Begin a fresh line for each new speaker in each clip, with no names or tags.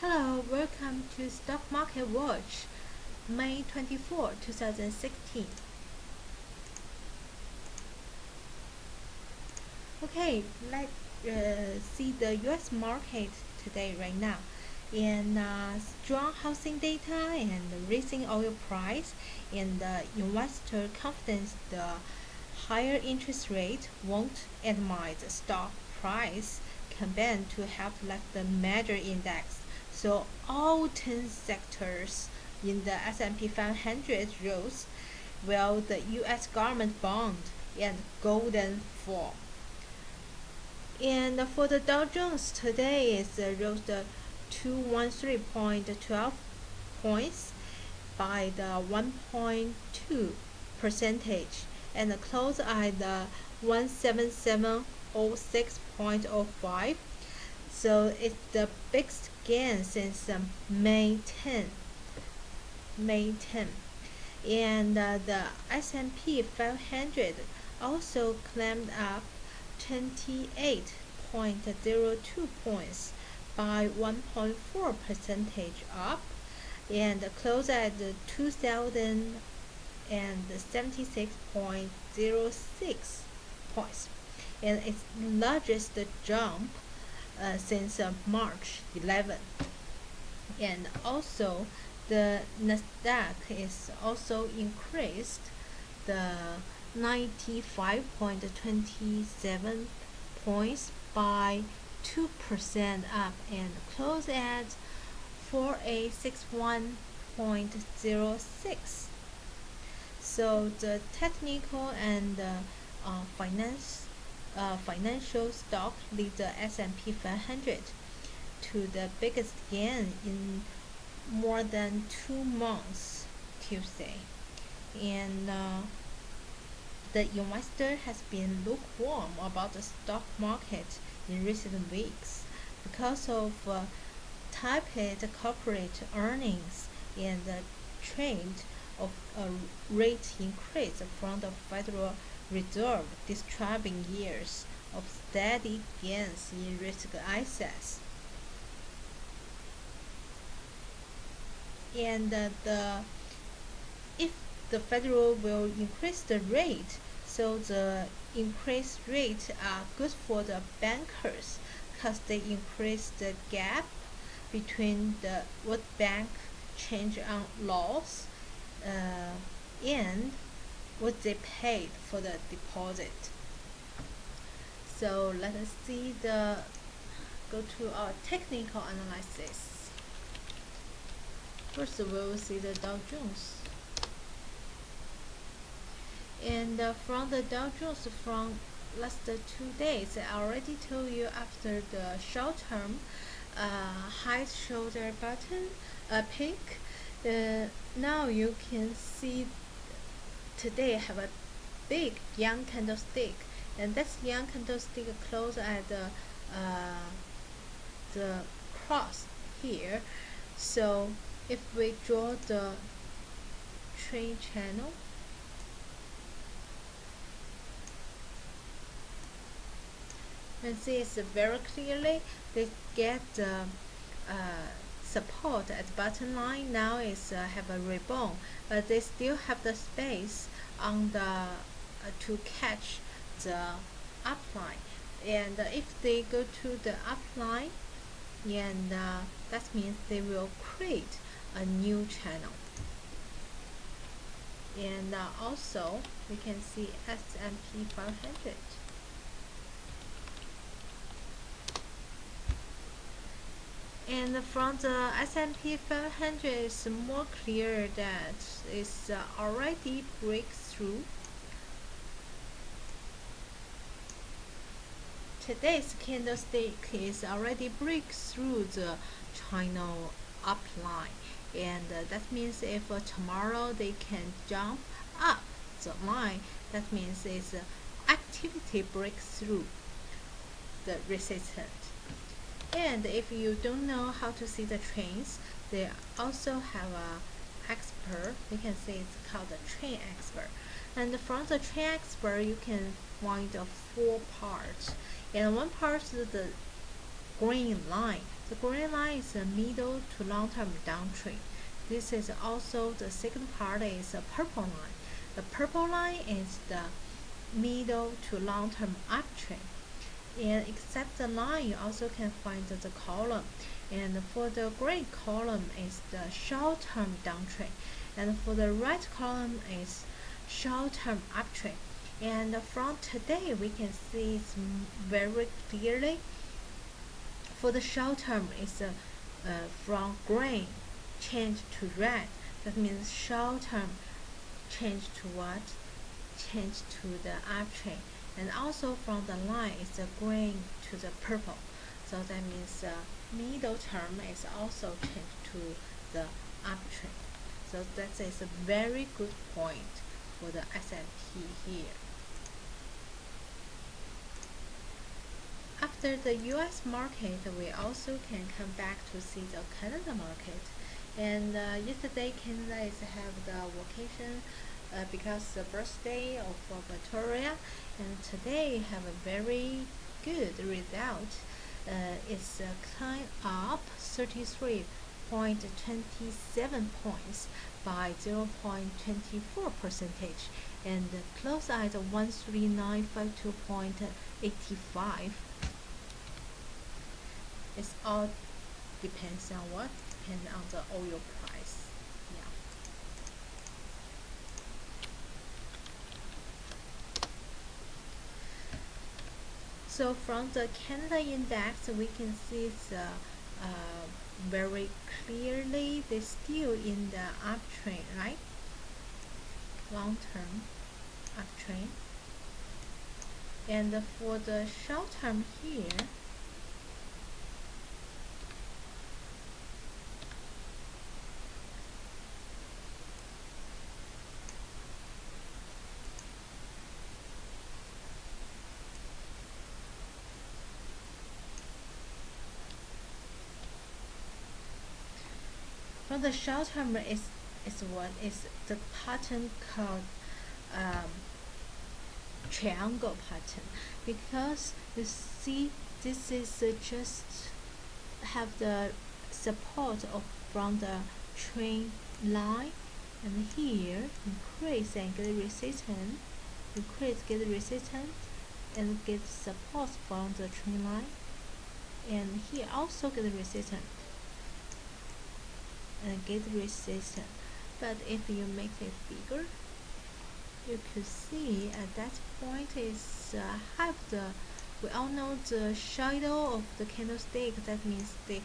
Hello, welcome to Stock Market Watch, May 24, 2016. Okay, let's see the US market today right now. And strong housing data and rising oil price and investor confidence, the higher interest rate won't undermine the stock price combined to help lift the major index. So all 10 sectors in the S&P 500 rose, while the US government bond and golden fall. And for the Dow Jones today is rose the 213.12 points by the 1.2 percentage and close at the 17706.05. So it's the biggest gain since May 10. And the S&P 500 also climbed up 28.02 points by 1.4 percentage up and closed at 2076.06 points, and its largest jump since March 11. And also the Nasdaq is also increased the 95.27 points by 2% up and closed at 4861.06. So the technical and financial stock lead the S&P 500 to the biggest gain in more than 2 months Tuesday. And the investor has been lukewarm about the stock market in recent weeks because of tepid corporate earnings and the trend of a rate increase from the Federal Reserve, describing years of steady gains in risk assets. And if the Federal will increase the rate, so the increased rates are good for the bankers because they increase the gap between the what bank change on loss and what they paid for the deposit. So let us go to our technical analysis. First we will see the Dow Jones. And from the Dow Jones from last 2 days, I already told you after the short term high shoulder button peak. Now you can see today have a big young candlestick, and this young candlestick close at the cross here. So if we draw the trend channel, and see it's very clearly they get the support at the bottom line. Now is have a rebound, but they still have the space on the to catch the upline. And if they go to the upline, and that means they will create a new channel. And also we can see S&P 500. And from the S&P 500, it's more clear that it's already breakthrough. Today's candlestick is already break through the China upline, and that means if tomorrow they can jump up the line, that means it's activity breakthrough the resistance. And if you don't know how to see the trends, they also have a expert. We can say it's called a trend expert. And from the trend expert, you can find 4 parts. And one part is the green line, The green line is a middle to long-term downtrend. This is also the second part is a purple line. The purple line is the middle to long-term uptrend. And except the line, you also can find the column. And for the green column is the short-term downtrend. And for the red column is short-term uptrend. And from today, we can see it very clearly. For the short term, it's from green change to red. That means short term change to what? Change to the uptrend. And also from the line, it's the green to the purple. So that means middle term is also changed to the uptrend. So that is a very good point for the S&P here. After the US market, we also can come back to see the Canada market. And yesterday, Canada is have the vacation because the birthday of Victoria, and today have a very good result. It's climb up 33.27 points by 0.24 percentage and close at 13952.85. It's all depends on what? Depends on the oil price. Yeah. So from the Canada index, we can see it's very clearly they're still in the uptrend, right? Long-term uptrend. And for the short term here, for the short term is what is the pattern called triangle pattern, because you see this is just have the support of from the trend line, and here increase and get resistance, increase get resistance and get support from the trend line, and here also get resistance and get resistance. But if you make it bigger, you could see at that point is have the, we all know the shadow of the candlestick. That means the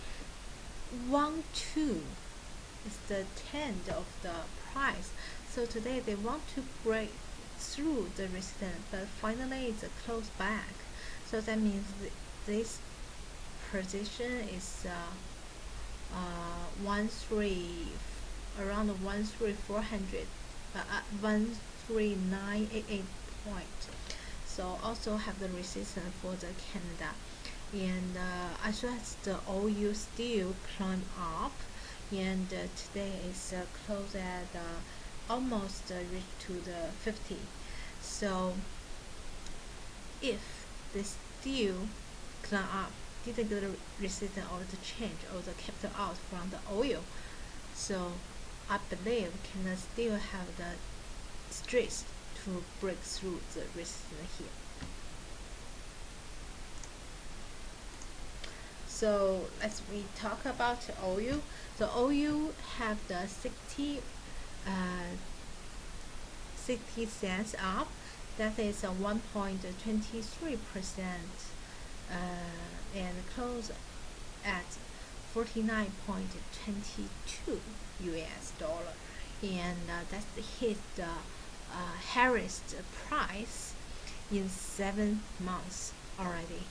1-2 is the trend of the price. So today they want to break through the resistance, but finally it's a close back. So that means this position is 13988 point. So also have the resistance for the Canada, and as well as the oil still climb up, and today is close at almost reach to the 50. So if they still climb up, didn't get the resistance or the change or the capital out from the oil, so I believe can still have the strength to break through the resistance here. So as we talk about oil, the oil have the 60 cents up. That is a 1.23%, and close at 49.22 US dollar, and that's hit the highest price in 7 months already.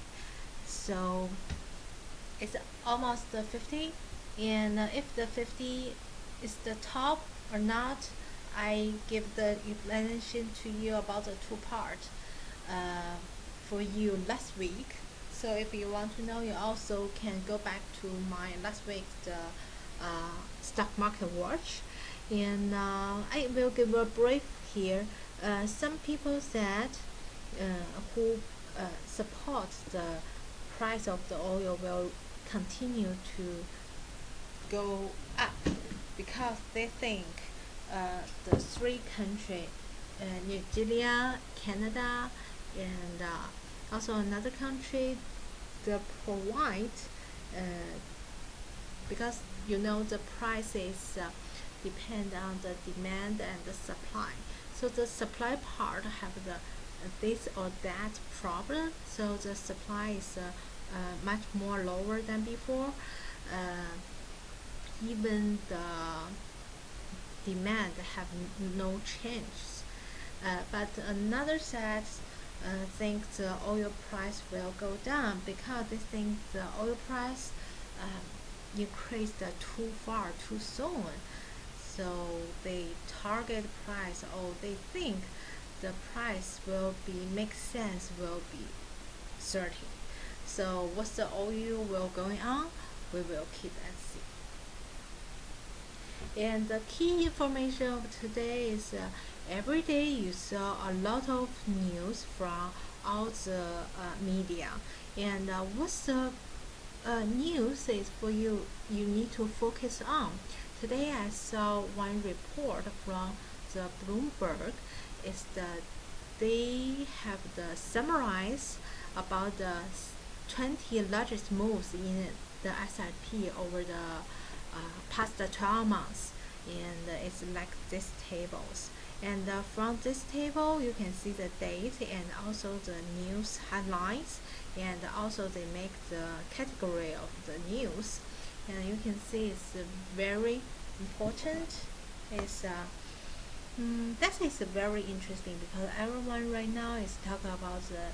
So it's almost the 50, and if the 50 is the top or not, I give the explanation to you about the two parts for you last week. So if you want to know, you also can go back to my last week's stock market watch, and I will give a brief here. Some people said who support the price of the oil will continue to go up because they think the three countries, Nigeria, Canada, and also another country, they provide uh, because the prices depend on the demand and the supply. So the supply part have the this or that problem. So the supply is much more lower than before. Uh, Even the demand have no change. But another side think the oil price will go down because they think the oil price increased too far too soon. So they target price, or they think the price will be make sense will be 30. So what's the oil will going on? We will keep and see. And the key information of today is every day you saw a lot of news from all the media. And what's the news is for you need to focus on. Today I saw one report from the Bloomberg. Is that they have the summarize about the 20 largest moves in the S&P over the past 12 months, and it's like these tables. And from this table you can see the date and also the news headlines, and also they make the category of the news, and you can see it's very important. It's that is very interesting because everyone right now is talking about the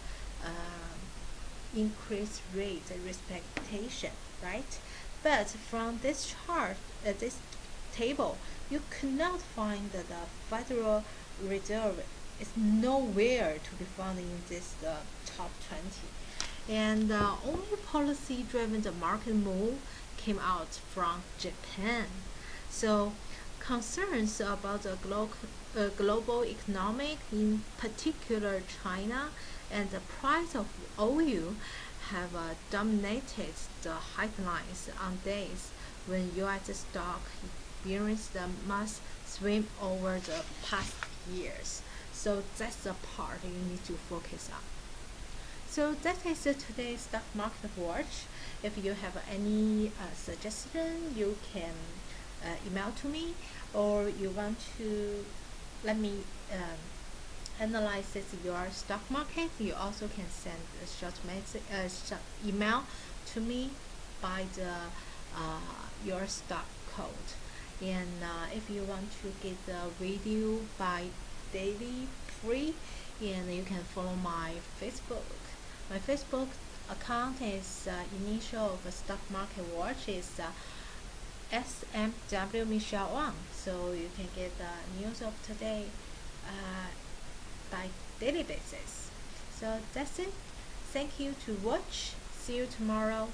increased rate and expectation, right? But from this chart, this table, you cannot find that the Federal Reserve is nowhere to be found in this top 20. And only policy-driven the market move came out from Japan. So concerns about the global economic, in particular China, and the price of oil have dominated the headlines on days when U.S. stock experienced a mass swing over the past years. So that's the part you need to focus on. So that is today's stock market watch. If you have any suggestion, you can email to me, or you want to let me analyze your stock market. You also can send a short message, short email to me by the your stock code. And if you want to get the video by daily free, and you can follow my Facebook. My Facebook account is initial of stock market watch is SMW Michelle Wang. So you can get the news of today by daily basis. So that's it. Thank you to watch. See you tomorrow.